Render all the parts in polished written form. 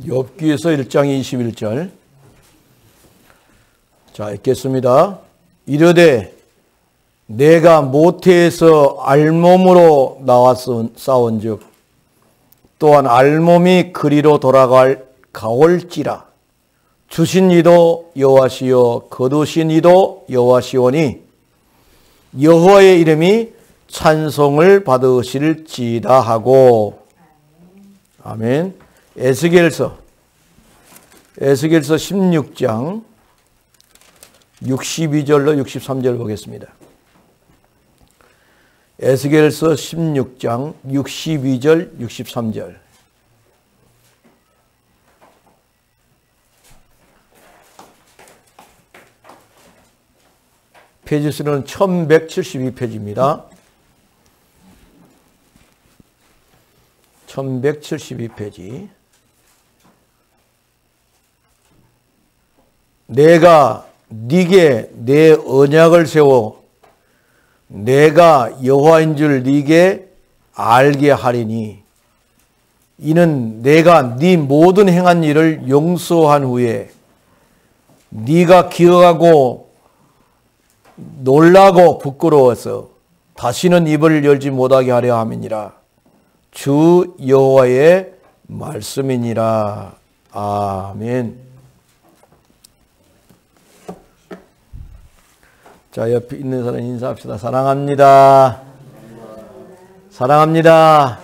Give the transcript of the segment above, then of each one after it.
욥기에서 1장 21절. 자, 읽겠습니다. 이르되 내가 모태에서 알몸으로 나왔사온즉 또한 알몸이 그리로 가올지라. 주신 이도 여호와시요 거두신 이도 여호와시오니 여호와의 이름이 찬송을 받으실지다 하고. 아멘. 에스겔서 16장 62절로 63절 보겠습니다. 에스겔서 16장 62절 63절. 페이지 수는 1172페이지입니다. 1172페이지. 내가 네게 내 언약을 세워 내가 여호와인 줄 네게 알게 하리니 이는 내가 네 모든 행한 일을 용서한 후에 네가 기억하고 놀라고 부끄러워서 다시는 입을 열지 못하게 하려 함이니라. 주 여호와의 말씀이니라. 아멘. 자, 옆에 있는 사람 인사합시다. 사랑합니다. 사랑합니다.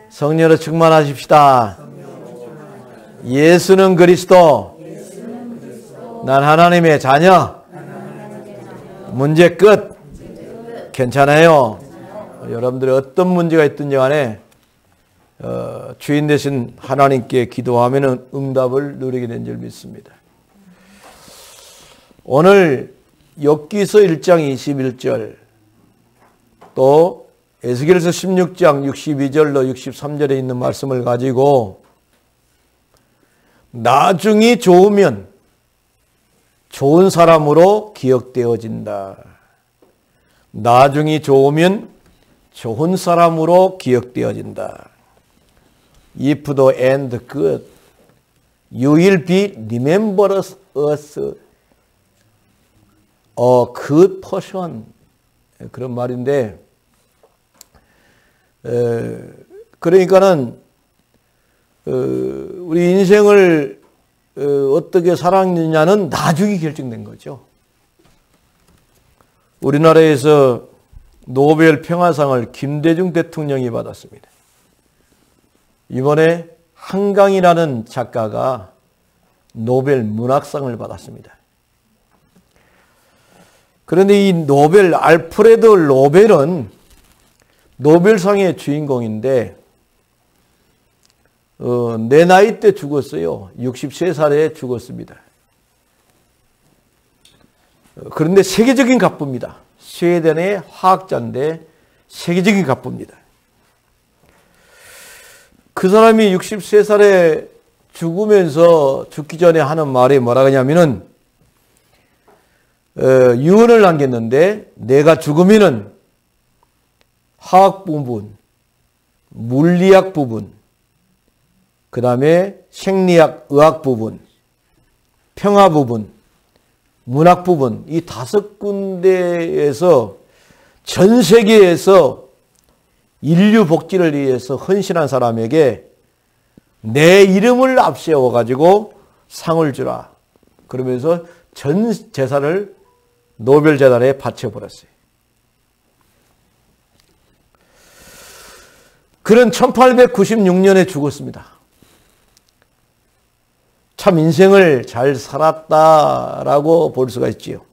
성령으로 충만하십시다. 예수는 그리스도. 난 하나님의 자녀. 문제 끝. 괜찮아요. 여러분들이 어떤 문제가 있든지 간에 주인 되신 하나님께 기도하면 응답을 누리게 된 줄 믿습니다. 오늘 욥기서 1장 21절 또 에스겔서 16장 62절로 63절에 있는 말씀을 가지고 나중이 좋으면 좋은 사람으로 기억되어진다. 나중이 좋으면 좋은 사람으로 기억되어진다. If the end good, you will be remembered as a good person. 그런 말인데, 그러니까는 우리 인생을 어떻게 살았느냐는 나중에 결정된 거죠. 우리나라에서 노벨 평화상을 김대중 대통령이 받았습니다. 이번에 한강이라는 작가가 노벨 문학상을 받았습니다. 그런데 이 알프레드 노벨은 노벨상의 주인공인데 내 나이 때 죽었어요. 63살에 죽었습니다. 그런데 세계적인 갑부입니다. 스웨덴의 화학자인데 세계적인 갑부입니다. 그 사람이 63살에 죽으면서 죽기 전에 하는 말이 뭐라 하냐면은 유언을 남겼는데 내가 죽으면은 화학 부분, 물리학 부분, 그 다음에 생리학, 의학 부분, 평화 부분, 문학 부분 이 5군데에서 전 세계에서 인류 복지를 위해서 헌신한 사람에게 내 이름을 앞세워 가지고 상을 주라. 그러면서 전 재산을 노벨 재단에 바쳐버렸어요. 그는 1896년에 죽었습니다. 참 인생을 잘 살았다라고 볼 수가 있지요.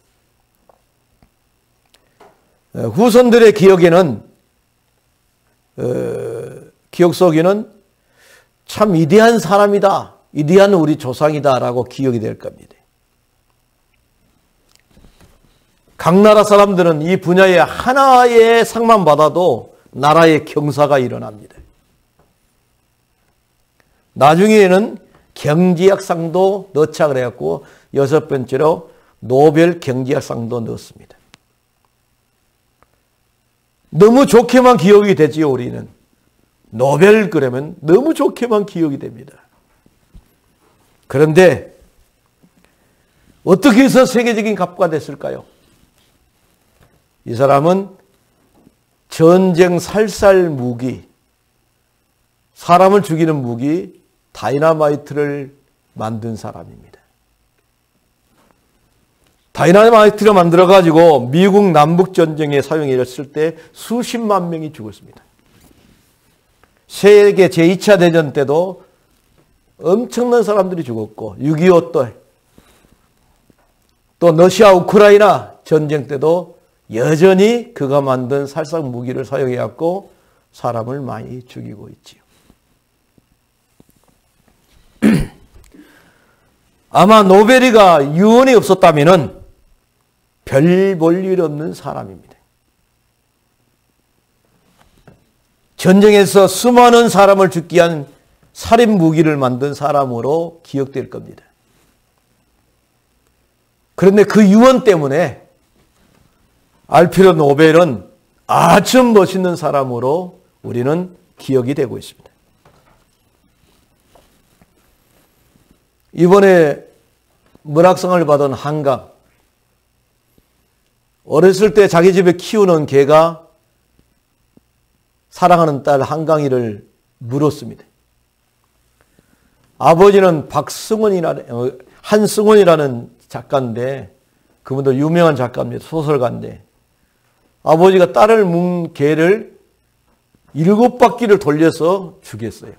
후손들의 기억에는 기억 속에는 참 위대한 사람이다, 위대한 우리 조상이다라고 기억이 될 겁니다. 각 나라 사람들은 이 분야에 하나의 상만 받아도 나라의 경사가 일어납니다. 나중에는 경제학상도 넣자 그래갖고 6번째로 노벨 경제학상도 넣었습니다. 너무 좋게만 기억이 되지요. 우리는 노벨 그러면 너무 좋게만 기억이 됩니다. 그런데 어떻게 해서 세계적인 갑부가 됐을까요? 이 사람은 전쟁 살살 무기, 사람을 죽이는 무기 다이너마이트를 만든 사람입니다. 다이너마이트를 만들어 가지고 미국 남북 전쟁에 사용했을 때 수십만 명이 죽었습니다. 세계 제2차 대전 때도 엄청난 사람들이 죽었고 6.25 또 러시아 우크라이나 전쟁 때도 여전히 그가 만든 살상 무기를 사용해 갖고 사람을 많이 죽이고 있지요. 아마 노벨이가 유언이 없었다면은 별 볼 일 없는 사람입니다. 전쟁에서 수많은 사람을 죽게 한 살인 무기를 만든 사람으로 기억될 겁니다. 그런데 그 유언 때문에 알프레드 노벨은 아주 멋있는 사람으로 우리는 기억이 되고 있습니다. 이번에 문학상을 받은 한강, 어렸을 때 자기 집에 키우는 개가 사랑하는 딸 한강이를 물었습니다. 아버지는 한승원이라는 작가인데, 그분도 유명한 작가입니다. 소설가인데, 아버지가 딸을 문 개를 7바퀴를 돌려서 죽였어요.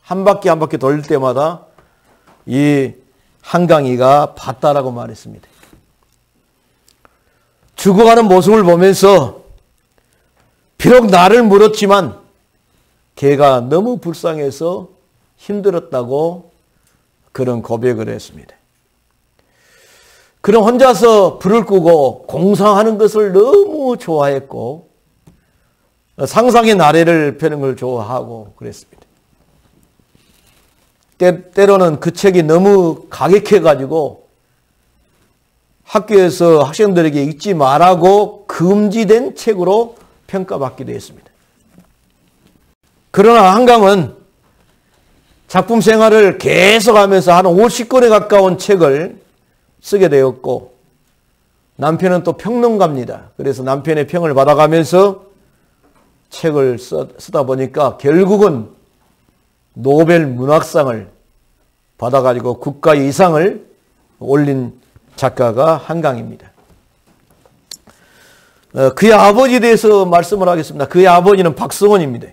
한 바퀴 한 바퀴 돌릴 때마다 이 한강이가 봤다라고 말했습니다. 죽어가는 모습을 보면서 비록 나를 물었지만 개가 너무 불쌍해서 힘들었다고 그런 고백을 했습니다. 그는 혼자서 불을 끄고 공상하는 것을 너무 좋아했고 상상의 나래를 펴는 걸 좋아하고 그랬습니다. 때로는 그 책이 너무 가격해가지고 학교에서 학생들에게 읽지 말라고 금지된 책으로 평가받기도 했습니다. 그러나 한강은 작품 생활을 계속하면서 한 50권에 가까운 책을 쓰게 되었고 남편은 또 평론가입니다. 그래서 남편의 평을 받아가면서 책을 쓰다 보니까 결국은 노벨 문학상을 받아가지고 국가의 이상을 올린 작가가 한강입니다. 그의 아버지에 대해서 말씀을 하겠습니다. 그의 아버지는 박승원입니다.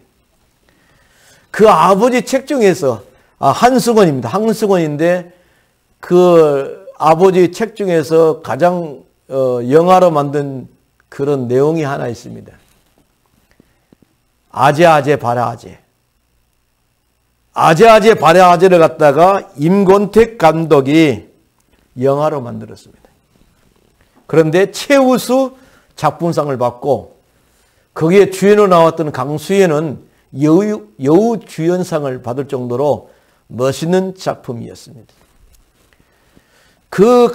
그 아버지 책 중에서 한승원입니다. 한승원인데 그 아버지 책 중에서 가장 영화로 만든 그런 내용이 하나 있습니다. 아재아재 바라아재. 아재아재 바라아재를 갖다가 임권택 감독이 영화로 만들었습니다. 그런데 최우수 작품상을 받고 거기에 주연으로 나왔던 강수연은 여우 주연상을 받을 정도로 멋있는 작품이었습니다. 그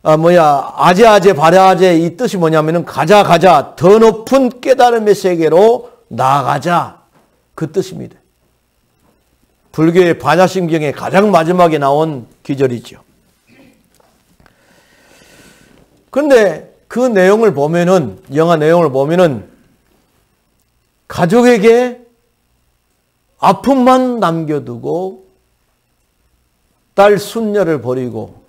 아재아재 바라아재 이 뜻이 뭐냐면은 가자 더 높은 깨달음의 세계로 나아가자 그 뜻입니다. 불교의 반야심경에 가장 마지막에 나온 기절이죠. 그런데 그 내용을 보면은, 영화 내용을 보면은 가족에게 아픔만 남겨두고 딸 순녀를 버리고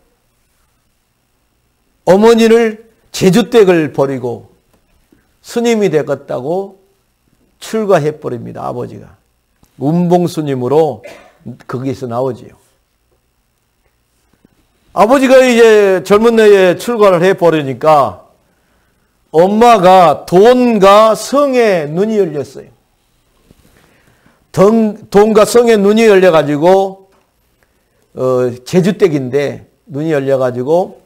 어머니를 제주댁을 버리고 스님이 되겠다고 출가해버립니다. 아버지가. 운봉스님으로 거기서 나오지요. 아버지가 이제 젊은 나이에 출가를 해버리니까 엄마가 돈과 성에 눈이 열렸어요. 돈과 성에 눈이 열려가지고 제주댁인데 눈이 열려가지고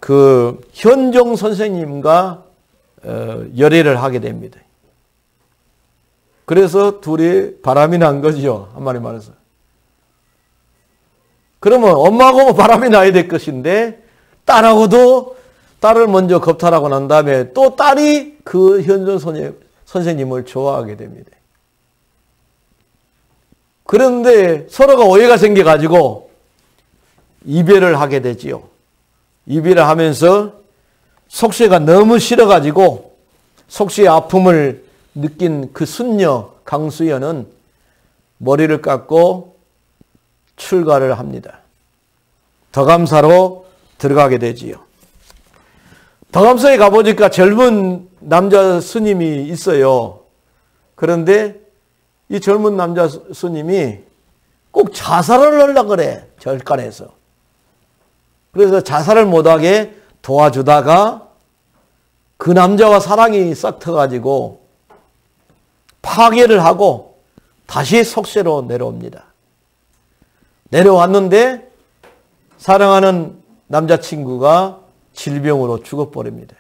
그 현종 선생님과 열애를 하게 됩니다. 그래서 둘이 바람이 난 거죠. 한마디 말해서. 그러면 엄마하고 바람이 나야 될 것인데 딸하고도 딸을 먼저 겁탈하고 난 다음에 또 딸이 그 현종 선생님을 좋아하게 됩니다. 그런데 서로가 오해가 생겨가지고 이별을 하게 되지요. 이별을 하면서 속세가 너무 싫어가지고 속세의 아픔을 느낀 그 순녀 강수연은 머리를 깎고 출가를 합니다. 덕암사로 들어가게 되지요. 덕암사에 가보니까 젊은 남자 스님이 있어요. 그런데 이 젊은 남자 스님이 꼭 자살을 하려고 그래. 절간에서. 그래서 자살을 못하게 도와주다가 그 남자와 사랑이 싹 터가지고 파괴를 하고 다시 속세로 내려옵니다. 내려왔는데 사랑하는 남자친구가 질병으로 죽어버립니다.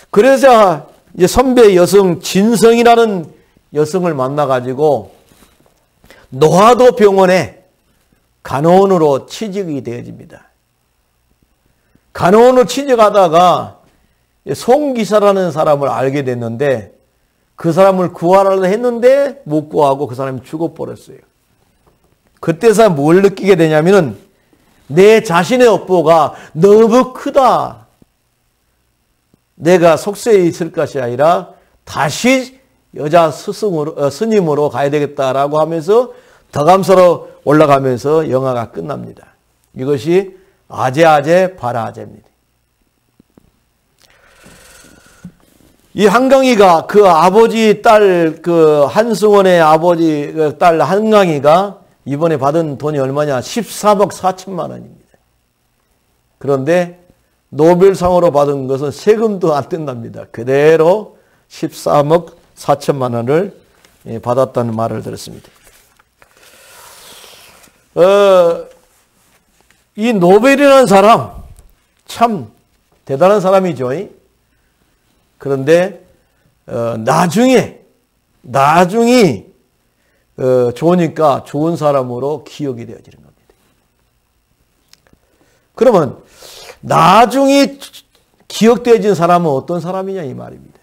그래서 이제 선배 여성 진성이라는 여성을 만나가지고 노화도 병원에 간호원으로 취직이 되어집니다. 간호원으로 취직하다가 송기사라는 사람을 알게 됐는데 그 사람을 구하려고 했는데 못 구하고 그 사람이 죽어버렸어요. 그때서 뭘 느끼게 되냐면은 내 자신의 업보가 너무 크다. 내가 속세에 있을 것이 아니라 다시 여자 스님으로 가야 되겠다라고 하면서 덕암사로 올라가면서 영화가 끝납니다. 이것이 아제아제 바라아제입니다. 이 한강이가 그 아버지 딸 그 한승원의 아버지 그 딸 한강이가 이번에 받은 돈이 얼마냐? 13억 4천만 원입니다. 그런데 노벨상으로 받은 것은 세금도 안 뗀답니다. 그대로 13억 4천만 원을 받았다는 말을 들었습니다. 이 노벨이라는 사람 참 대단한 사람이죠. 그런데 나중이 좋으니까 좋은 사람으로 기억이 되어지는 겁니다. 그러면 나중에 기억되어진 사람은 어떤 사람이냐 이 말입니다.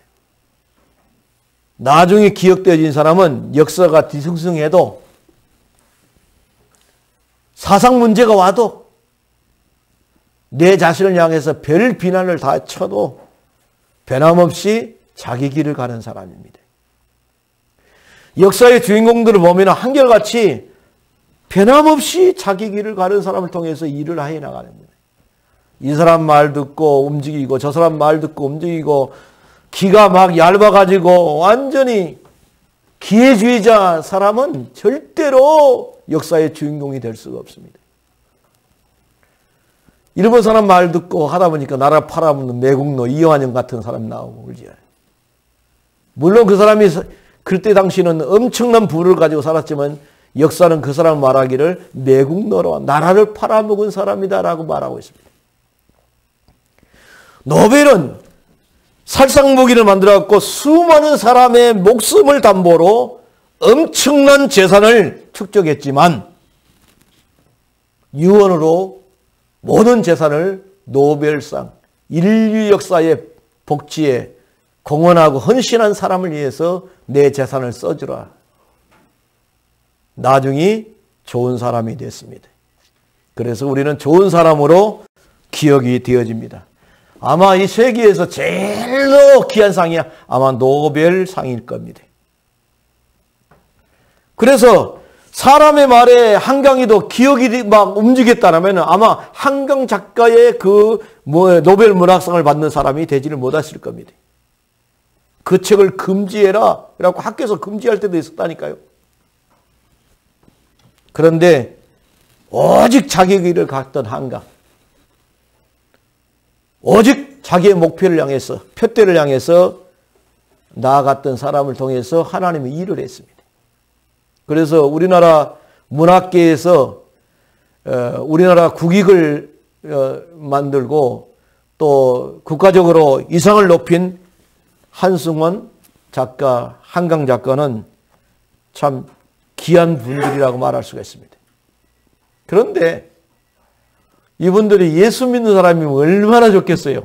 나중에 기억되어진 사람은 역사가 뒤숭숭해도 사상 문제가 와도 내 자신을 향해서 별 비난을 다 쳐도 변함없이 자기 길을 가는 사람입니다. 역사의 주인공들을 보면 한결같이 변함없이 자기 길을 가는 사람을 통해서 일을 해 나가는 거예요. 이 사람 말 듣고 움직이고 저 사람 말 듣고 움직이고 기가 막 얇아가지고 완전히 기회주의자 사람은 절대로 역사의 주인공이 될 수가 없습니다. 일본 사람 말 듣고 하다 보니까 나라 팔아먹는 매국노 이완영 같은 사람 나오고 그러지. 물론 그 사람이 그때 당시는 엄청난 부를 가지고 살았지만 역사는 그 사람 말하기를 매국노로 나라를 팔아먹은 사람이다라고 말하고 있습니다. 노벨은 살상무기를 만들어갖고 수많은 사람의 목숨을 담보로 엄청난 재산을 축적했지만 유언으로 모든 재산을 노벨상, 인류 역사의 복지에 공헌하고 헌신한 사람을 위해서 내 재산을 써주라. 나중에 좋은 사람이 됐습니다. 그래서 우리는 좋은 사람으로 기억이 되어집니다. 아마 이 세계에서 제일로 귀한 상이 아마 노벨상일 겁니다. 그래서 사람의 말에 한강이도 기억이 막 움직였다면 아마 한강 작가의 그 노벨 문학상을 받는 사람이 되지를 못했을 겁니다. 그 책을 금지해라. 그래갖고 학교에서 금지할 때도 있었다니까요. 그런데 오직 자기 길을 갔던 한강. 오직 자기의 목표를 향해서, 표대를 향해서 나아갔던 사람을 통해서 하나님이 일을 했습니다. 그래서 우리나라 문학계에서 우리나라 국익을 만들고 또 국가적으로 이상을 높인 한승원 작가, 한강 작가는 참 귀한 분들이라고 말할 수가 있습니다. 그런데 이분들이 예수 믿는 사람이면 얼마나 좋겠어요.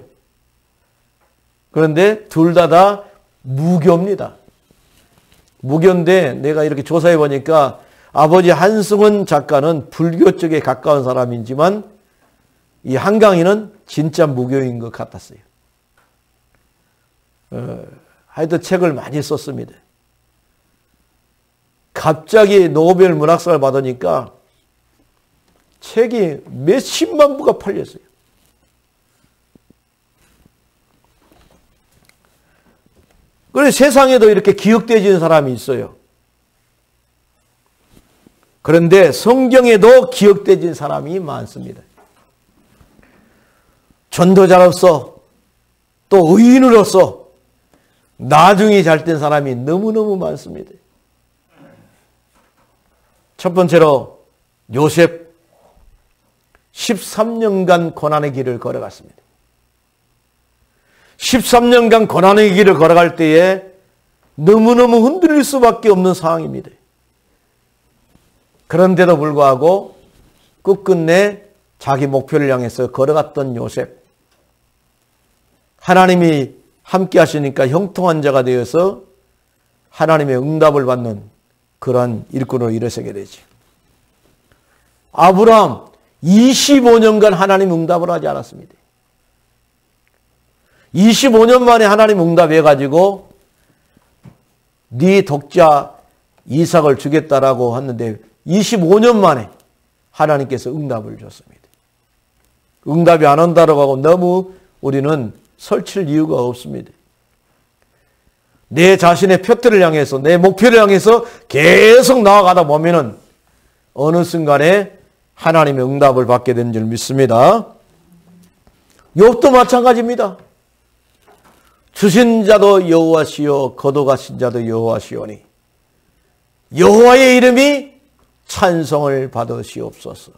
그런데 둘 다 무교입니다. 무교인데 내가 이렇게 조사해 보니까 아버지 한승원 작가는 불교 쪽에 가까운 사람이지만 이 한강희는 진짜 무교인 것 같았어요. 하여튼 책을 많이 썼습니다. 갑자기 노벨 문학상을 받으니까 책이 몇십만 부가 팔렸어요. 그래서 세상에도 이렇게 기억되어지는 사람이 있어요. 그런데 성경에도 기억되어진 사람이 많습니다. 전도자로서 또 의인으로서 나중에 잘된 사람이 너무너무 많습니다. 첫 번째로 요셉 13년간 고난의 길을 걸어갔습니다. 13년간 고난의 길을 걸어갈 때에 너무너무 흔들릴 수밖에 없는 상황입니다. 그런데도 불구하고 끝끝내 자기 목표를 향해서 걸어갔던 요셉. 하나님이 함께 하시니까 형통한 자가 되어서 하나님의 응답을 받는 그러한 일꾼으로 일어서게 되죠. 아브라함 25년간 하나님 응답을 하지 않았습니다. 25년 만에 하나님 응답해가지고 네 독자 이삭을 주겠다라고 했는데 25년 만에 하나님께서 응답을 줬습니다. 응답이 안 온다고 하고 너무 우리는 설칠 이유가 없습니다. 내 자신의 표대를 향해서 내 목표를 향해서 계속 나아가다 보면은 어느 순간에 하나님의 응답을 받게 되는 줄 믿습니다. 욥도 마찬가지입니다. 주신 자도 여호와시요 거둬가신 자도 여호와시오니 여호와의 이름이 찬송을 받으시옵소서.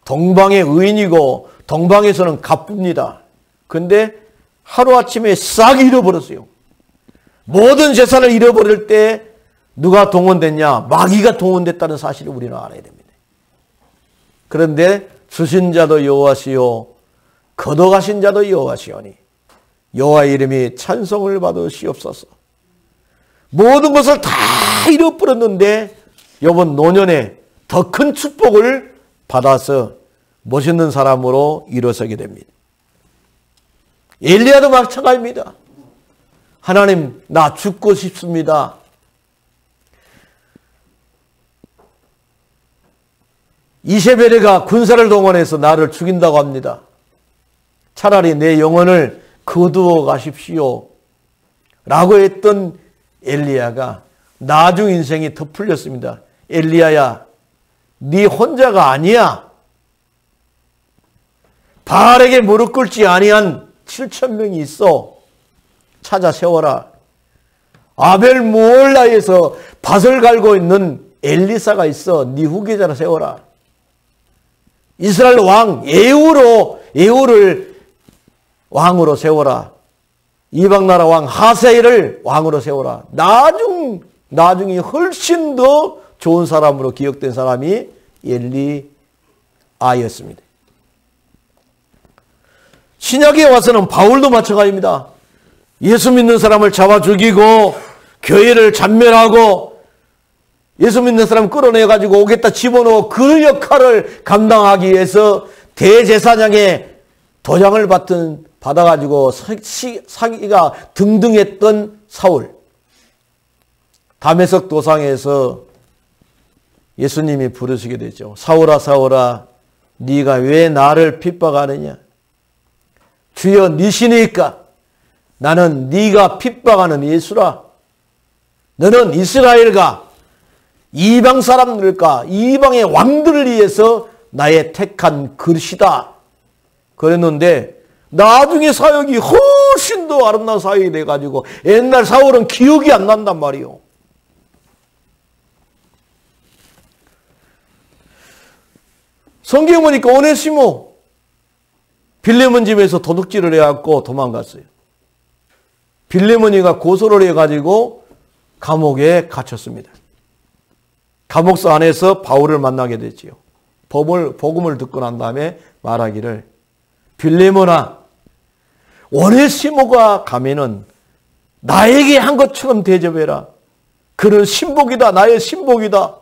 동방의 의인이고 동방에서는 가쁩니다. 근데 하루아침에 싹 잃어버렸어요. 모든 재산을 잃어버릴 때 누가 동원됐냐? 마귀가 동원됐다는 사실을 우리는 알아야 됩니다. 그런데 주신 자도 여호와시요 거둬가신 자도 여호와시오니 여호와의 이름이 찬송을 받으시옵소서. 모든 것을 다 잃어버렸는데 이번 노년에 더 큰 축복을 받아서 멋있는 사람으로 일어서게 됩니다. 엘리야도 마찬가지입니다. 하나님, 나 죽고 싶습니다. 이세벨이가 군사를 동원해서 나를 죽인다고 합니다. 차라리 내 영혼을 거두어 가십시오. 라고 했던 엘리야가 나중 인생이 더 풀렸습니다. 엘리야야, 네 혼자가 아니야. 바알에게 무릎 꿇지 아니한 7,000명이 있어. 찾아 세워라. 아벨 모올라에서 밭을 갈고 있는 엘리사가 있어. 네 후계자를 세워라. 이스라엘 왕 예후를 왕으로 세워라. 이방나라 왕 하세일을 왕으로 세워라. 나중에 훨씬 더 좋은 사람으로 기억된 사람이 엘리야였습니다. 신약에 와서는 바울도 마찬가지입니다. 예수 믿는 사람을 잡아 죽이고 교회를 잔멸하고 예수 믿는 사람 끌어내가지고 오겠다 집어넣어 그 역할을 감당하기 위해서 대제사장의 도장을 받아가지고 사기가 등등했던 사울. 다메섹 도상에서 예수님이 부르시게 되죠. 사울아 사울아 네가 왜 나를 핍박하느냐. 주여 니시니까 나는 네가 핍박하는 예수라. 너는 이스라엘과 이방 사람들과 이방의 왕들을 위해서 나의 택한 그릇이다. 그랬는데 나중에 사역이 훨씬 더 아름다운 사역이 돼가지고 옛날 사울은 기억이 안 난단 말이요. 성경 보니까 오네시모 빌레몬 집에서 도둑질을 해갖고 도망갔어요. 빌레몬이가 고소를 해가지고 감옥에 갇혔습니다. 감옥서 안에서 바울을 만나게 됐지요. 복음을 듣고 난 다음에 말하기를 빌레몬아 오네시모가 가면은 나에게 한 것처럼 대접해라. 그는 신복이다. 나의 신복이다.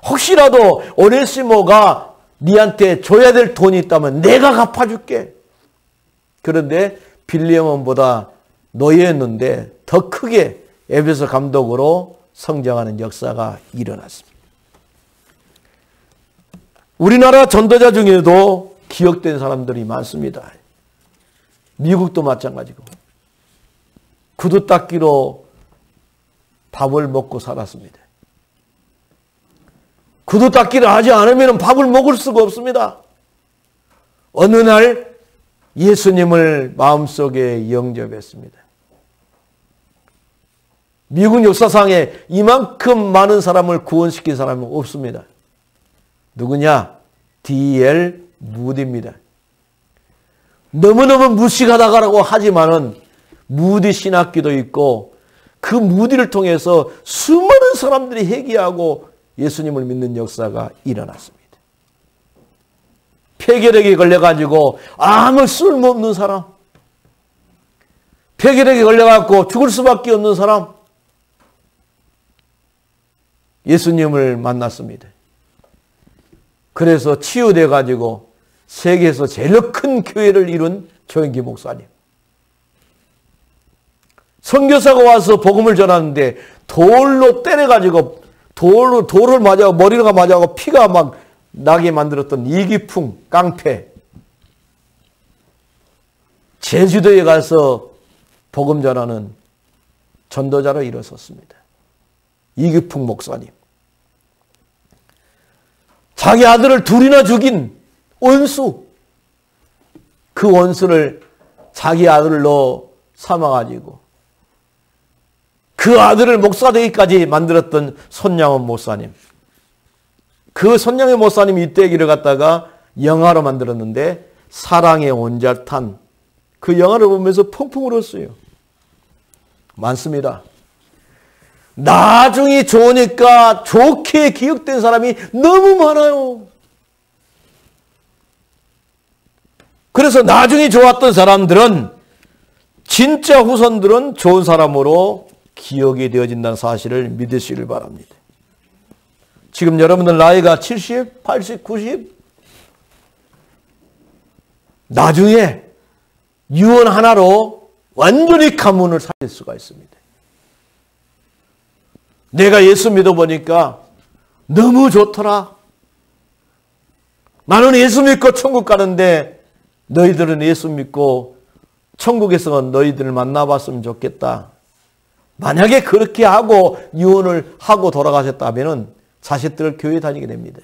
혹시라도 오네시모가 네한테 줘야 될 돈이 있다면 내가 갚아줄게. 그런데 빌레몬보다 노예였는데 더 크게 에베소 감독으로 성장하는 역사가 일어났습니다. 우리나라 전도자 중에도 기억된 사람들이 많습니다. 미국도 마찬가지고 구두 닦기로 밥을 먹고 살았습니다. 구두 닦기를 하지 않으면 밥을 먹을 수가 없습니다. 어느 날 예수님을 마음속에 영접했습니다. 미국 역사상에 이만큼 많은 사람을 구원시킨 사람은 없습니다. 누구냐? D.L. 무디입니다. 너무너무 무식하다고 하지만은 무디 신학기도 있고 그 무디를 통해서 수많은 사람들이 회개하고 예수님을 믿는 역사가 일어났습니다. 폐결핵에 걸려가지고 아무 쓸모없는 사람, 폐결핵에 걸려갖고 죽을 수밖에 없는 사람, 예수님을 만났습니다. 그래서 치유돼 가지고 세계에서 제일 큰 교회를 이룬 조영기 목사님. 선교사가 와서 복음을 전하는데 돌로 때려가지고 돌을 맞아 머리가 맞아고 피가 막 나게 만들었던 이기풍 깡패. 제주도에 가서 복음 전하는 전도자로 일어섰습니다. 이기풍 목사님. 자기 아들을 둘이나 죽인 원수. 그 원수를 자기 아들로 삼아가지고 그 아들을 목사 되기까지 만들었던 손양원 목사님. 그 손양원 목사님이 이때 얘기를 갖다가 영화로 만들었는데 사랑의 온잘탄. 그 영화를 보면서 펑펑 울었어요. 많습니다. 나중이 좋으니까 좋게 기억된 사람이 너무 많아요. 그래서 나중이 좋았던 사람들은 진짜 후손들은 좋은 사람으로 기억이 되어진다는 사실을 믿으시길 바랍니다. 지금 여러분들 나이가 70, 80, 90? 나중에 유언 하나로 완전히 가문을 살릴 수가 있습니다. 내가 예수 믿어보니까 너무 좋더라. 나는 예수 믿고 천국 가는데 너희들은 예수 믿고 천국에서 너희들을 만나봤으면 좋겠다. 만약에 그렇게 하고 유언을 하고 돌아가셨다면 자식들 교회 다니게 됩니다.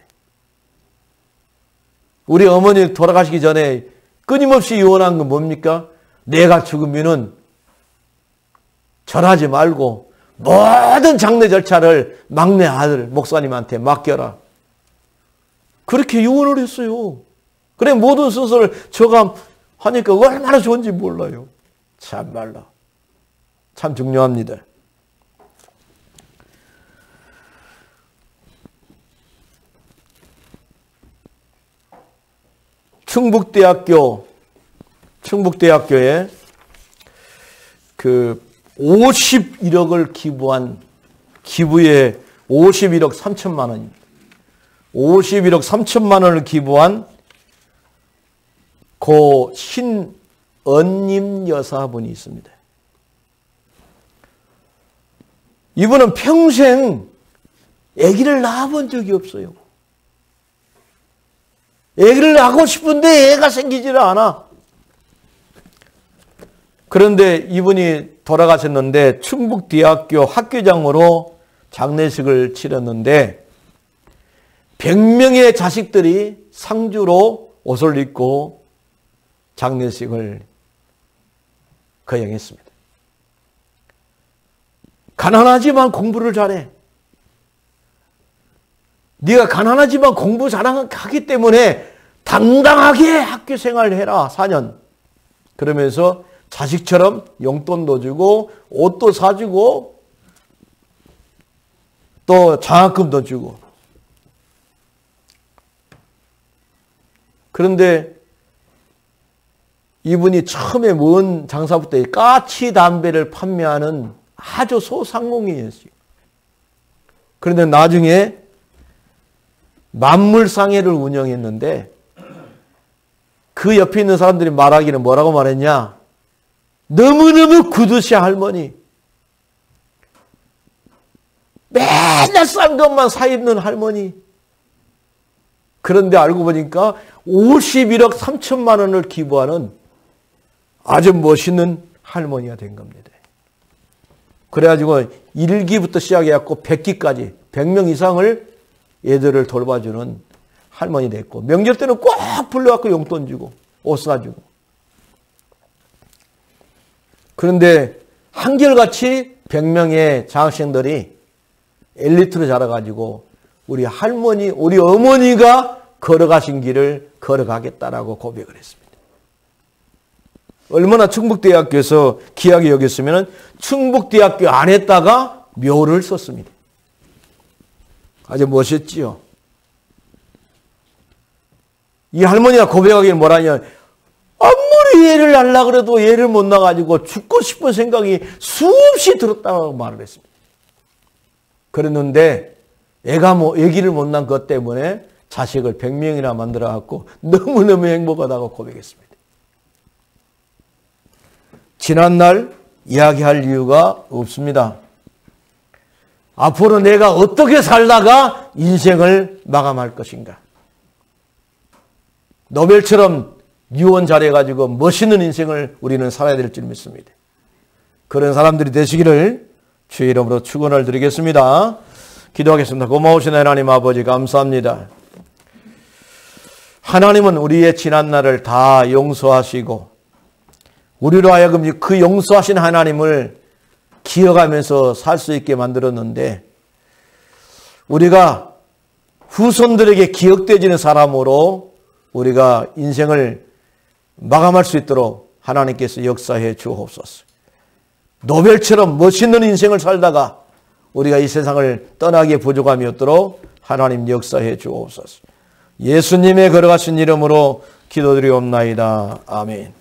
우리 어머니 돌아가시기 전에 끊임없이 유언한 건 뭡니까? 내가 죽으면은 절하지 말고 모든 장례 절차를 막내 아들 목사님한테 맡겨라. 그렇게 유언을 했어요. 그래 모든 순서를 저가 하니까 얼마나 좋은지 몰라요. 참말로. 참 중요합니다. 충북대학교에 그 51억을 기부한 기부에 51억 3천만 원입니다. 51억 3천만 원을 기부한 고 신언님 여사분이 있습니다. 이분은 평생 아기를 낳아본 적이 없어요. 아기를 낳고 싶은데 애가 생기지를 않아. 그런데 이분이 돌아가셨는데 충북대학교 학교장으로 장례식을 치렀는데 100명의 자식들이 상주로 옷을 입고 장례식을 거행했습니다. 가난하지만 공부를 잘해. 네가 가난하지만 공부 잘하기 때문에 당당하게 학교 생활을 해라. 4년. 그러면서 자식처럼 용돈도 주고 옷도 사주고 또 장학금도 주고. 그런데 이분이 처음에 먼 장사부터 까치 담배를 판매하는 아주 소상공인이었어요. 그런데 나중에 만물상회를 운영했는데 그 옆에 있는 사람들이 말하기는 뭐라고 말했냐? 너무너무 구두시 할머니, 맨날 싼 것만 사 입는 할머니. 그런데 알고 보니까 51억 3천만 원을 기부하는 아주 멋있는 할머니가 된 겁니다. 그래가지고 1기부터 시작해갖고 100기까지 100명 이상을 애들을 돌봐주는 할머니 됐고, 명절 때는 꼭 불러갖고 용돈 주고 옷 사주고. 그런데 한결같이 100명의 장학생들이 엘리트로 자라가지고 우리 할머니, 우리 어머니가 걸어가신 길을 걸어가겠다라고 고백을 했습니다. 얼마나 충북대학교에서 귀하게 여겼으면 충북대학교 안에다가 묘를 썼습니다. 아주 멋있지요. 이 할머니가 고백하기를 뭐라냐, 아무리 예를 하려고 그래도 예를 못 나가지고 죽고 싶은 생각이 수없이 들었다고 말을 했습니다. 그랬는데 애기를 못 낳은 것 때문에 자식을 100명이나 만들어갖고 너무너무 행복하다고 고백했습니다. 지난날 이야기할 이유가 없습니다. 앞으로 내가 어떻게 살다가 인생을 마감할 것인가. 노벨처럼 유언 잘해가지고 멋있는 인생을 우리는 살아야 될 줄 믿습니다. 그런 사람들이 되시기를 주의 이름으로 축원을 드리겠습니다. 기도하겠습니다. 고마우신 하나님 아버지 감사합니다. 하나님은 우리의 지난날을 다 용서하시고 우리로 하여금 그 용서하신 하나님을 기억하면서 살 수 있게 만들었는데, 우리가 후손들에게 기억되지는 사람으로 우리가 인생을 마감할 수 있도록 하나님께서 역사해 주옵소서. 노벨처럼 멋있는 인생을 살다가 우리가 이 세상을 떠나기에 부족함이 없도록 하나님 역사해 주옵소서. 예수님의 걸어가신 이름으로 기도드리옵나이다. 아멘.